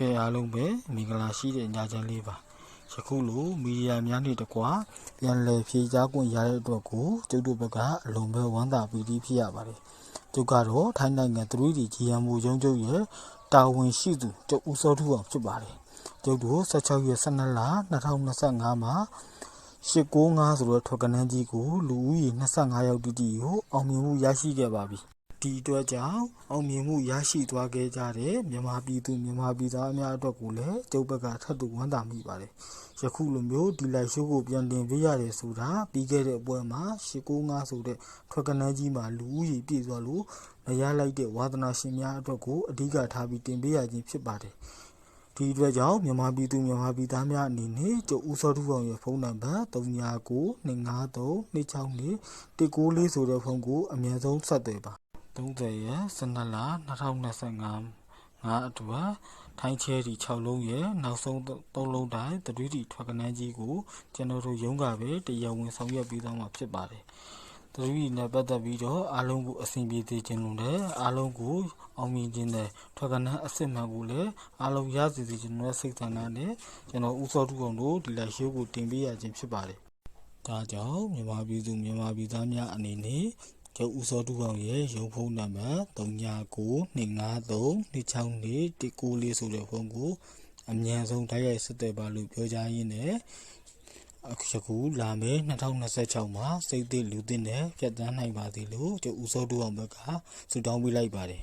ကဲအားလုံးပဲမင်္ဂလာရှိတဲ့ညချမ်းလေးပါယခုလိုမီဒီယာများနဲ့တကွာပြန်လည်ဖြေကြားခွင့်ရတဲ့အတွက်ကိုကျုပ်တို့ဘက်ကအလွန်ပဲဝမ်းသာပီတိဖြစ်ရပါတယ်ကျုပ်ကတော့ထိုင်းနိုင်ငံ 3D GMO ရုံးချုပ်ရဲ့တာဝန်ရှိသူကျုပ်ဦးစောထူအောင်ဖြစ်ပါတယ်ကျုပ်တို့16ရက်12လ2025မှာ895ဆိုတဲ့ထွက်ကနန်းကြီးကိုလူဦးရေ25ယောက်တိတိကိုအောင်မြင်မှုရရှိခဲ့ပါပြီဒီအတွက်ကြောင့်အောင်မြင်မှုရရှိသွားခဲ့ကြတဲ့မြန်မာပြည်သူမြန်မာပြည်သားများအတွက်ကိုလည်းကျုပ်ဘက်ကထပ်တူဝမ်းသာမိပါတယ်ယခုလိုမျိုးဒီလိုက်ရှိုးကိုပြန်တင်ပေးရတယ်ဆိုတာပြီးခဲ့တဲ့အပွဲမှာ895ဆိုတဲ့ထွက်ကနန်းကြီးမှာလူဦးရေပြည့်သွားလို့မရလိုက်တဲ့ဝါသနာရှင်များအတွက်ကိုအဓိကထားပြီးတင်ပေးရခြင်းဖြစ်ပါတယ်ဒီအတွက်ကြောင့်မြန်မာပြည်သူမြန်မာပြည်သားများအနေနဲ့ကျုပ်ဦးစောထူအောင်ရဲ့ဖုန်းနံပါတ်399253264194ဆိုတဲ့ဖုန်းကိုအမြန်ဆုံးဆက်သွယ်ပါ30ရက်12လ2025ငါအတွက်ထိုင်းချဲရီ6လုံးရဲ့နောက်ဆုံး3လုံးတိုင်း3D ထွက်ကနန်းကြီးကိုကျွန်တော်တို့ရုံးကပဲတရားဝင်ဆောင်ရွက်ပြီးသွားမှာဖြစ်ပါတယ်3D နဲ့ပတ်သက်ပြီးတော့အားလုံးကိုအဆင်ပြေစေခြင်းလို့လည်းအားလုံးကိုအောင်မြင်ခြင်းနဲ့ထွက်ကနန်းအစ်စ်မှန်ကိုလည်းအားလုံးရစေစေခြင်းနဲ့စိတ်ဆန္ဒနဲ့ကျွန်တော်ဦးစောထူအောင်တို့ဒီလိုက်ရှိုးကိုတင်ပေးရခြင်းဖြစ်ပါတယ်ဒါကြောင့်မြန်မာပြည်သူမြန်မာပြည်သားများအနေနဲ့ကျုပ်ဦးစောထူအောင်ရဲ့ရုံးဖုန်းနံပါတ်399253264194ဆိုတဲ့ဖုန်းကိုအမြန်ဆုံးတိုက်ရိုက်ဆက်သွယ်ပါလို့ပြောကြားရင်းနဲ့အခုလာမယ့်2026မှာစိတ်သစ်လူသစ်နဲ့ဖြတ်သန်းနိုင်ပါသည်လို့ကျုပ်ဦးစောထူအောင်ဘက်ကဆုတောင်းပေးလိုက်ပါတယ်